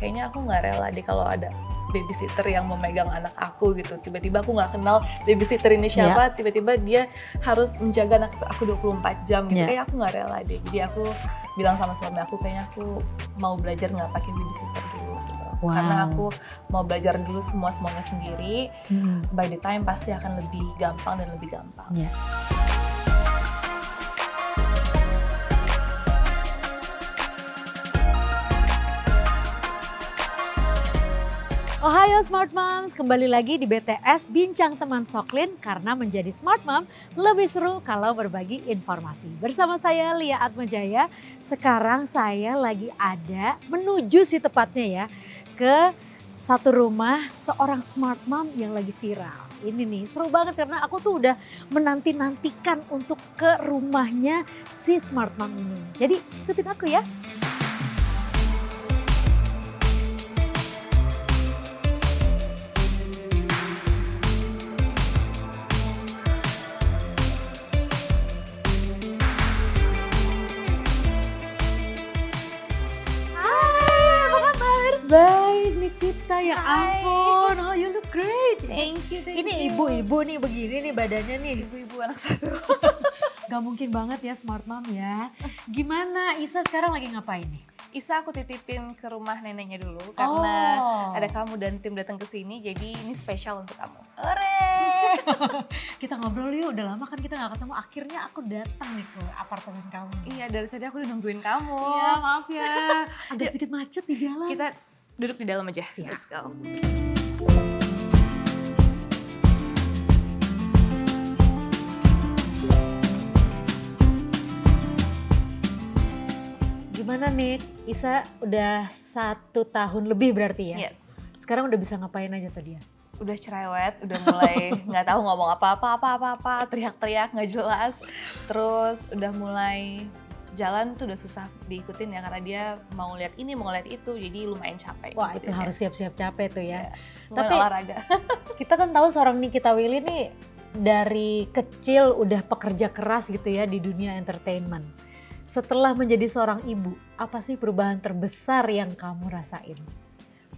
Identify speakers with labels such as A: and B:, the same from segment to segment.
A: kayaknya aku nggak rela deh kalau ada babysitter yang memegang anak aku gitu. Tiba-tiba aku nggak kenal babysitter ini siapa, tiba-tiba dia harus menjaga anak aku 24 jam gitu. Kayak aku nggak rela deh. Jadi aku bilang sama suami aku, kayaknya aku mau belajar nggak pakai babysitter dulu gitu. Karena aku mau belajar dulu semuanya sendiri. By the time pasti akan lebih gampang dan lebih gampang.
B: Ohayo Smart Moms, kembali lagi di BTS Bincang Teman Soklin karena menjadi Smart Mom lebih seru kalau berbagi informasi. Bersama saya Lia Atmajaya, sekarang saya lagi ada menuju sih tepatnya ya ke satu rumah seorang Smart Mom yang lagi viral. Ini nih seru banget karena aku tuh udah menanti-nantikan untuk ke rumahnya si Smart Mom ini. Jadi ikutin aku ya. Baik Nikita, ya ampun, oh you look great.
A: Thank you.
B: Ini ibu-ibu nih begini nih badannya nih.
A: Ibu-ibu anak satu.
B: Gak mungkin banget ya Smart Mom ya. Gimana Isa sekarang lagi ngapain nih?
A: Isa aku titipin ke rumah neneknya dulu karena ada kamu dan tim datang ke sini, jadi ini spesial untuk kamu.
B: Ore! Kita ngobrol yuk, udah lama kan kita gak ketemu. Akhirnya aku datang nih ke apartemen kamu.
A: Iya, dari tadi aku udah nungguin kamu.
B: Iya, maaf ya. Ada sedikit macet di jalan.
A: Kita duduk di dalam aja.
B: Siap.
A: Let's go.
B: Gimana nih, Isa udah 1 tahun lebih berarti ya?
A: Yes.
B: Sekarang udah bisa ngapain aja tuh dia?
A: Udah cerewet, udah mulai nggak tahu ngomong apa-apa, teriak-teriak nggak jelas. Terus udah mulai jalan tuh udah susah diikutin ya karena dia mau lihat ini, mau lihat itu, jadi lumayan capek.
B: Wah itu harus siap-siap capek tuh ya.
A: Tapi olahraga.
B: Kita kan tahu seorang Nikita Willy nih dari kecil udah pekerja keras gitu ya di dunia entertainment. Setelah menjadi seorang ibu, apa sih perubahan terbesar yang kamu rasain?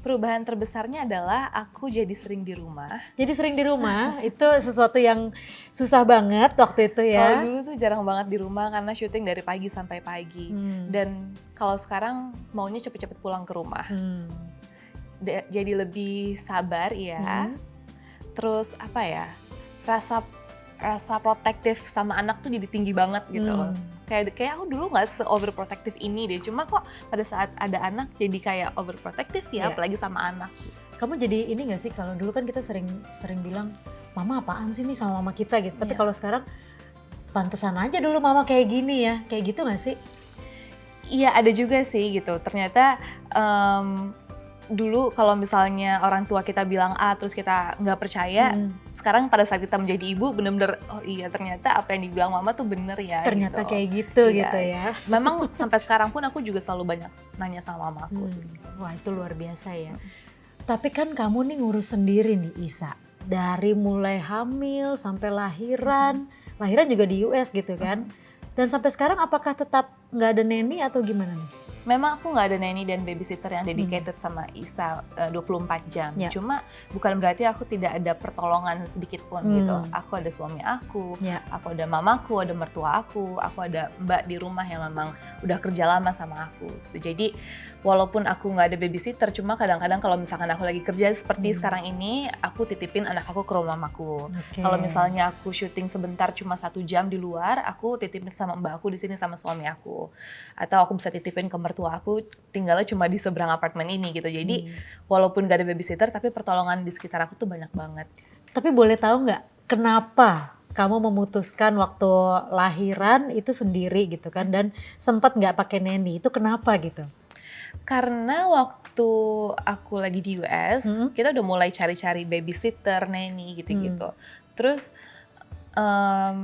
A: Perubahan terbesarnya adalah aku jadi sering di rumah.
B: Jadi sering di rumah itu sesuatu yang susah banget waktu itu ya.
A: Kalau dulu tuh jarang banget di rumah karena syuting dari pagi sampai pagi. Dan kalau sekarang maunya cepet-cepet pulang ke rumah. Jadi lebih sabar ya. Terus apa ya, rasa protektif sama anak tuh jadi tinggi banget gitu loh. Kayak aku dulu gak se-overprotective ini deh, cuma kok pada saat ada anak jadi kayak overprotective ya, apalagi sama anak.
B: Kamu jadi ini gak sih, kalau dulu kan kita sering bilang, mama apaan sih nih sama mama kita gitu. Tapi kalau sekarang, pantesan aja dulu mama kayak gini ya, kayak gitu gak sih?
A: Iya ada juga sih gitu, ternyata dulu kalau misalnya orang tua kita bilang A terus kita nggak percaya, sekarang pada saat kita menjadi ibu bener-bener oh iya ternyata apa yang dibilang mama tuh bener ya.
B: Ternyata
A: gitu.
B: Kayak gitu
A: Iya.
B: gitu ya.
A: Memang sampai sekarang pun aku juga selalu banyak nanya sama mamaku sih.
B: Wah itu luar biasa ya. Tapi kan kamu nih ngurus sendiri nih Isa, dari mulai hamil sampai lahiran, lahiran juga di US gitu kan. Dan sampai sekarang apakah tetap nggak ada neni atau gimana nih?
A: Memang aku nggak ada nanny dan babysitter yang dedicated sama Isa 24 jam. Cuma bukan berarti aku tidak ada pertolongan sedikit pun gitu. Aku ada suami aku ada mamaku, ada mertua aku ada mbak di rumah yang memang udah kerja lama sama aku. Jadi walaupun aku nggak ada babysitter, cuma kadang-kadang kalau misalkan aku lagi kerja seperti sekarang ini, aku titipin anak aku ke rumah mamaku. Kalau misalnya aku syuting sebentar cuma 1 jam di luar, aku titipin sama mbak aku di sini sama suami aku. Atau aku bisa titipin ke mertua aku, tinggalnya cuma di seberang apartemen ini gitu. Jadi walaupun gak ada babysitter, tapi pertolongan di sekitar aku tuh banyak banget.
B: Tapi boleh tahu nggak kenapa kamu memutuskan waktu lahiran itu sendiri gitu kan, dan sempat nggak pakai neni, itu kenapa gitu?
A: Karena waktu aku lagi di US, kita udah mulai cari-cari babysitter, nanny gitu-gitu. Terus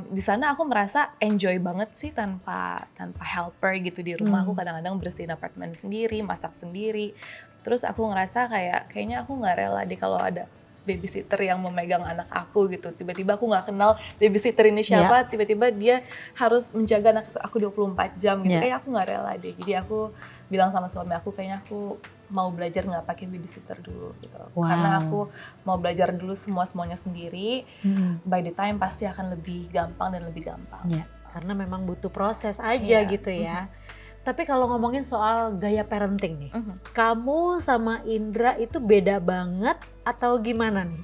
A: di sana aku merasa enjoy banget sih tanpa helper gitu di rumah. Aku kadang-kadang bersihin apartemen sendiri, masak sendiri. Terus aku ngerasa kayaknya aku nggak rela deh kalau ada babysitter yang memegang anak aku gitu. Tiba-tiba aku nggak kenal babysitter ini siapa, tiba-tiba dia harus menjaga anak aku 24 jam gitu. Kayak aku nggak rela deh. Jadi aku bilang sama suami aku, kayaknya aku mau belajar nggak pakai babysitter dulu gitu.
B: Wow.
A: Karena aku mau belajar dulu semuanya sendiri. By the time pasti akan lebih gampang dan lebih gampang.
B: Ya, karena memang butuh proses aja gitu ya. Tapi kalau ngomongin soal gaya parenting nih, kamu sama Indra itu beda banget atau gimana nih?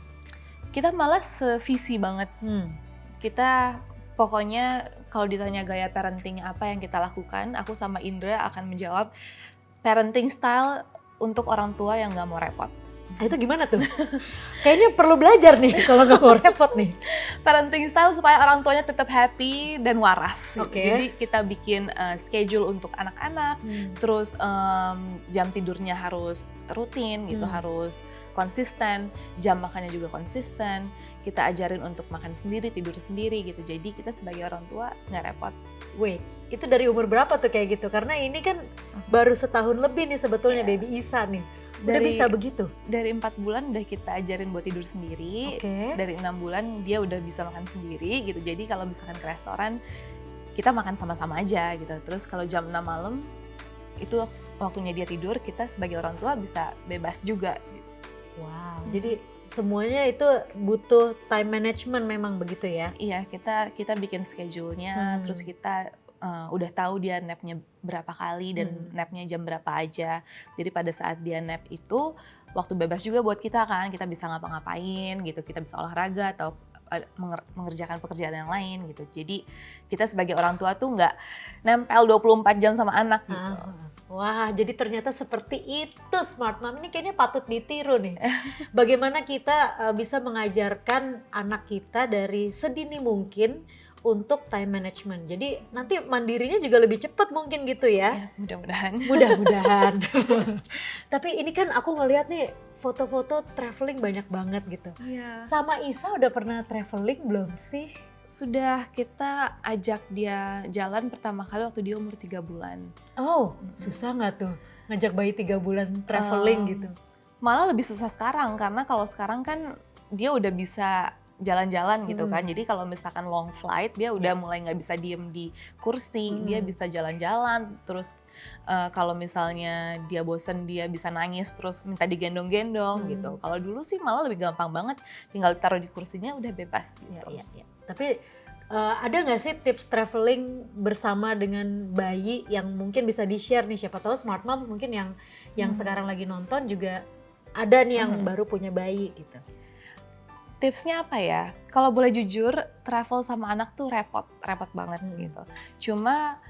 A: Kita malah sevisi banget. Kita pokoknya kalau ditanya gaya parenting apa yang kita lakukan, aku sama Indra akan menjawab parenting style untuk orang tua yang nggak mau repot.
B: Itu gimana tuh? Kayaknya perlu belajar nih kalau nggak mau repot nih.
A: Parenting style supaya orang tuanya tetap happy dan waras.
B: Okay.
A: Jadi kita bikin schedule untuk anak-anak, terus jam tidurnya harus rutin gitu, harus konsisten, jam makannya juga konsisten. Kita ajarin untuk makan sendiri, tidur sendiri gitu. Jadi kita sebagai orang tua nggak repot.
B: Wait, itu dari umur berapa tuh kayak gitu? Karena ini kan baru setahun lebih nih sebetulnya baby Isa nih. Udah bisa begitu?
A: Dari 4 bulan udah kita ajarin buat tidur sendiri. Dari 6 bulan dia udah bisa makan sendiri gitu. Jadi kalau misalkan ke restoran kita makan sama-sama aja gitu. Terus kalau jam 6 malam itu waktunya dia tidur, kita sebagai orang tua bisa bebas juga gitu.
B: Wow, jadi semuanya itu butuh time management memang begitu ya?
A: Iya, kita bikin schedule-nya, terus kita udah tahu dia napnya berapa kali dan napnya jam berapa aja. Jadi pada saat dia nap itu waktu bebas juga buat kita kan, kita bisa ngapa-ngapain gitu, kita bisa olahraga atau mengerjakan pekerjaan yang lain gitu. Jadi kita sebagai orang tua tuh nggak nempel 24 jam sama anak gitu.
B: Wah, jadi ternyata seperti itu Smart Mom. Ini kayaknya patut ditiru nih. Bagaimana kita bisa mengajarkan anak kita dari sedini mungkin untuk time management. Jadi nanti mandirinya juga lebih cepat mungkin gitu ya.
A: Ya, mudah-mudahan.
B: Mudah-mudahan. Tapi ini kan aku ngeliat nih foto-foto traveling banyak banget gitu.
A: Iya.
B: Sama Isa udah pernah traveling belum sih?
A: Sudah, kita ajak dia jalan pertama kali waktu dia umur 3 bulan.
B: Oh, susah nggak tuh ngajak bayi 3 bulan traveling gitu?
A: Malah lebih susah sekarang, karena kalau sekarang kan dia udah bisa jalan-jalan gitu kan. Jadi kalau misalkan long flight dia udah mulai nggak bisa diem di kursi, dia bisa jalan-jalan. Terus kalau misalnya dia bosen dia bisa nangis terus minta digendong-gendong gitu. Kalau dulu sih malah lebih gampang banget, tinggal taruh di kursinya udah bebas gitu.
B: Ya. Tapi ada nggak sih tips traveling bersama dengan bayi yang mungkin bisa di-share nih? Siapa tahu Smart Moms mungkin yang sekarang lagi nonton juga ada nih yang baru punya bayi gitu.
A: Tipsnya apa ya? Kalau boleh jujur, travel sama anak tuh repot banget gitu. Cuma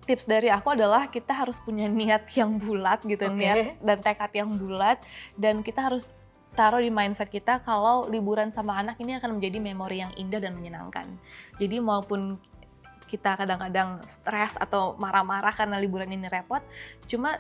A: tips dari aku adalah kita harus punya niat yang bulat gitu, niat dan tekad yang bulat, dan kita harus taruh di mindset kita kalau liburan sama anak ini akan menjadi memori yang indah dan menyenangkan. Jadi maupun kita kadang-kadang stres atau marah-marah karena liburan ini repot, cuma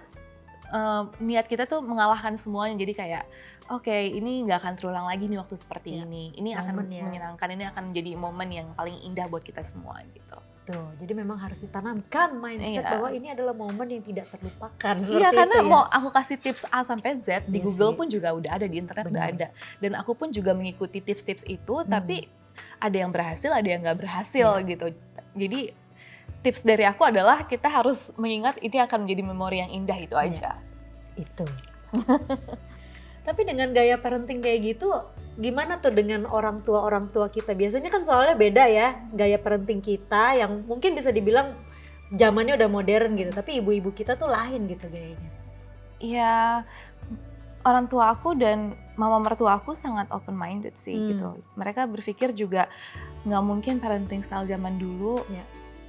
A: niat kita tuh mengalahkan semuanya. Jadi kayak oke, ini nggak akan terulang lagi nih waktu seperti ini. Ini akan menyenangkan, ini akan menjadi momen yang paling indah buat kita semua gitu.
B: Tuh, jadi memang harus ditanamkan mindset bahwa ini adalah momen yang tidak terlupakan.
A: Iya, karena mau aku kasih tips A sampai Z di Google pun juga udah ada, di internet udah ada. Dan aku pun juga mengikuti tips-tips itu, tapi ada yang berhasil, ada yang nggak berhasil gitu. Jadi tips dari aku adalah kita harus mengingat ini akan menjadi memori yang indah, itu aja.
B: Itu. Tapi dengan gaya parenting kayak gitu, gimana tuh dengan orang tua kita? Biasanya kan soalnya beda ya, gaya parenting kita yang mungkin bisa dibilang zamannya udah modern gitu, tapi ibu-ibu kita tuh lain gitu gayanya.
A: Iya, orang tua aku dan mama mertua aku sangat open minded sih gitu. Mereka berpikir juga nggak mungkin parenting style zaman dulu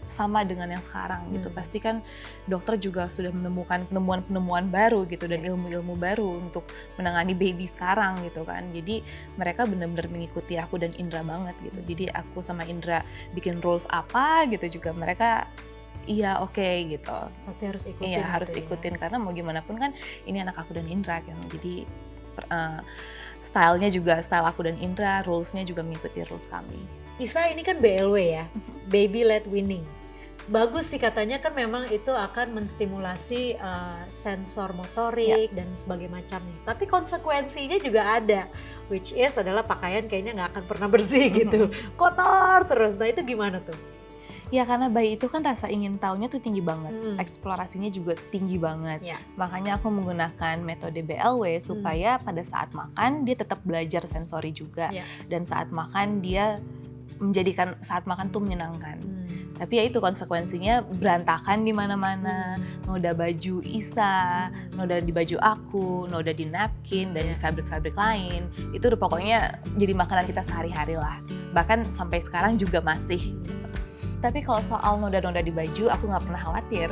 A: sama dengan yang sekarang gitu. Pasti kan dokter juga sudah menemukan penemuan-penemuan baru gitu dan ilmu-ilmu baru untuk menangani baby sekarang gitu kan. Jadi mereka benar-benar mengikuti aku dan Indra banget gitu. Jadi aku sama Indra bikin rules apa gitu juga mereka iya oke gitu.
B: Pasti harus ikutin.
A: Iya harus ikutin karena mau gimana pun kan ini anak aku dan Indra kan. Jadi stylenya juga style aku dan Indra, rulesnya juga mengikuti rules kami.
B: Isa ini kan BLW ya, baby led weaning. Bagus sih katanya kan memang itu akan menstimulasi sensor motorik dan sebagainya macamnya. Tapi konsekuensinya juga ada, which is adalah pakaian kayaknya nggak akan pernah bersih gitu, kotor terus. Nah itu gimana tuh?
A: Ya karena bayi itu kan rasa ingin tahunya tuh tinggi banget, eksplorasinya juga tinggi banget. Makanya aku menggunakan metode BLW supaya pada saat makan dia tetap belajar sensori juga. Dan saat makan dia menjadikan saat makan tuh menyenangkan. Tapi ya itu konsekuensinya berantakan di mana-mana, noda baju Isa, noda di baju aku, noda di napkin dan di fabric-fabric lain. Itu udah pokoknya jadi makanan kita sehari-hari lah. Bahkan sampai sekarang juga masih. Tapi kalau soal noda-noda di baju, aku nggak pernah khawatir.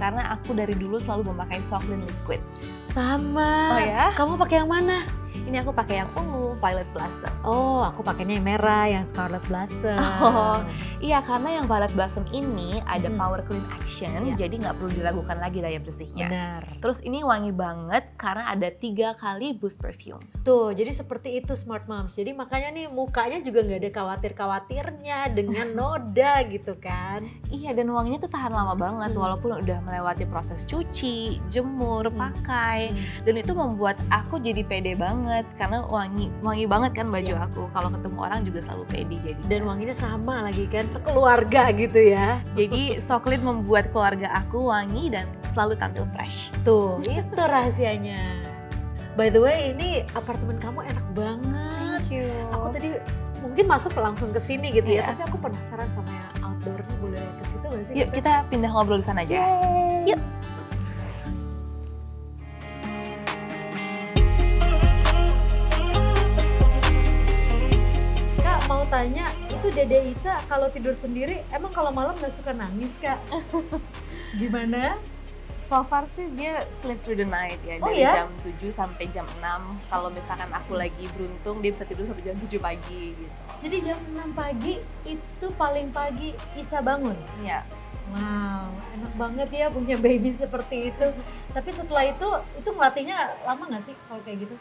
A: Karena aku dari dulu selalu memakai Socklin Liquid.
B: Sama.
A: Oh ya?
B: Kamu pakai yang mana?
A: Ini aku pakai yang ungu, Violet Blossom.
B: Oh, aku pakainya yang merah, yang Scarlet Blossom.
A: Oh, iya karena yang Violet Blossom ini ada power clean action, jadi nggak perlu diragukan lagi daya bersihnya.
B: Benar.
A: Terus ini wangi banget karena ada 3 kali boost perfume.
B: Tuh, jadi seperti itu Smart Moms. Jadi makanya nih mukanya juga nggak ada khawatir-khawatirnya dengan noda gitu kan.
A: Iya, dan wanginya tuh tahan lama banget walaupun udah melewati proses cuci, jemur, pakai. Dan itu membuat aku jadi pede banget karena wangi banget kan baju aku. Kalau ketemu orang juga selalu pede jadi.
B: Dan wanginya sama lagi kan, sekeluarga gitu ya.
A: Jadi Socklin membuat keluarga aku wangi dan selalu tampil fresh.
B: Tuh, itu rahasianya. By the way, ini apartemen kamu enak banget.
A: Thank you.
B: Aku tadi mungkin masuk langsung ke sini gitu ya, tapi aku penasaran sama yang outdoornya, boleh ke situ nggak sih?
A: Yuk kita pindah ngobrol di sana aja.
B: Yeay.
A: Yuk.
B: Kak, mau tanya, itu Dede Isa kalau tidur sendiri, emang kalau malam nggak suka nangis, Kak? Gimana?
A: So far sih dia sleep through the night ya, dari jam 7 sampai jam 6. Kalau misalkan aku lagi beruntung dia bisa tidur sampai jam 7 pagi gitu.
B: Jadi jam 6 pagi itu paling pagi Isa bangun?
A: Iya.
B: Wow, enak banget ya punya baby seperti itu. Tapi setelah itu ngelatihnya lama nggak sih kalau kayak gitu?